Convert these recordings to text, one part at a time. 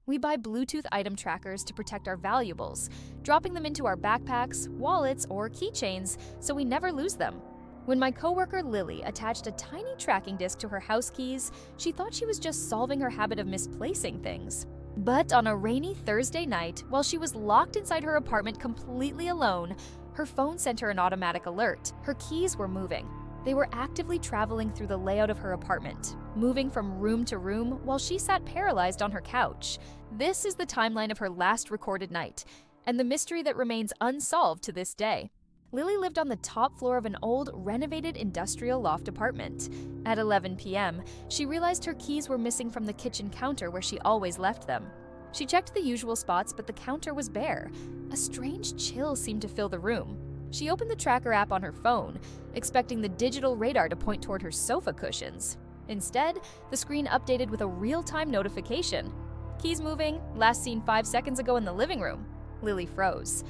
We buy Bluetooth item trackers to protect our valuables, dropping them into our backpacks, wallets, or keychains so we never lose them. When my coworker Lily attached a tiny tracking disc to her house keys, she thought she was just solving her habit of misplacing things. But on a rainy Thursday night, while she was locked inside her apartment completely alone, her phone sent her an automatic alert. Her keys were moving. They were actively traveling through the layout of her apartment, moving from room to room while she sat paralyzed on her couch. This is the timeline of her last recorded night, and the mystery that remains unsolved to this day. Lily lived on the top floor of an old, renovated industrial loft apartment. At 11 p.m., she realized her keys were missing from the kitchen counter where she always left them. She checked the usual spots, but the counter was bare. A strange chill seemed to fill the room. She opened the tracker app on her phone, expecting the digital radar to point toward her sofa cushions. Instead, the screen updated with a real-time notification. Keys moving, last seen 5 seconds ago in the living room. Lily froze.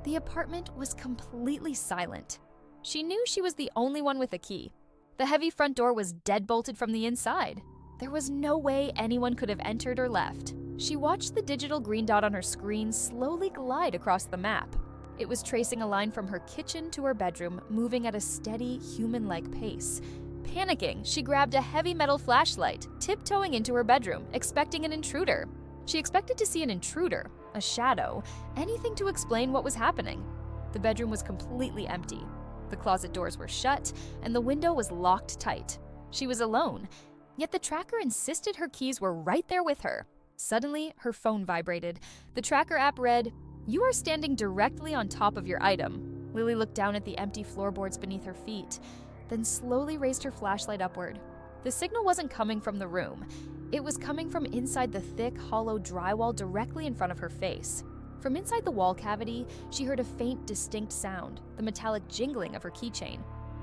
The apartment was completely silent. She knew she was the only one with a key. The heavy front door was deadbolted from the inside. There was no way anyone could have entered or left. She watched the digital green dot on her screen slowly glide across the map. It was tracing a line from her kitchen to her bedroom, moving at a steady, human-like pace. Panicking, she grabbed a heavy metal flashlight, tiptoeing into her bedroom, expecting an intruder. She expected to see an intruder, a shadow, anything to explain what was happening. The bedroom was completely empty. The closet doors were shut, and the window was locked tight. She was alone, yet the tracker insisted her keys were right there with her. Suddenly, her phone vibrated. The tracker app read, "You are standing directly on top of your item." Lily looked down at the empty floorboards beneath her feet, then slowly raised her flashlight upward. The signal wasn't coming from the room. It was coming from inside the thick, hollow drywall directly in front of her face. From inside the wall cavity, she heard a faint, distinct sound, the metallic jingling of her keychain.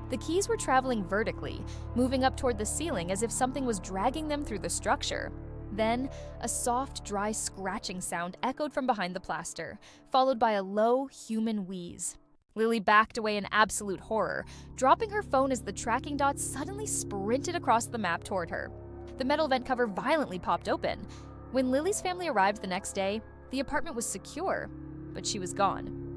The keys were traveling vertically, moving up toward the ceiling as if something was dragging them through the structure. Then, a soft, dry scratching sound echoed from behind the plaster, followed by a low, human wheeze. Lily backed away in absolute horror, dropping her phone as the tracking dot suddenly sprinted across the map toward her. The metal vent cover violently popped open. When Lily's family arrived the next day, the apartment was secure, but she was gone.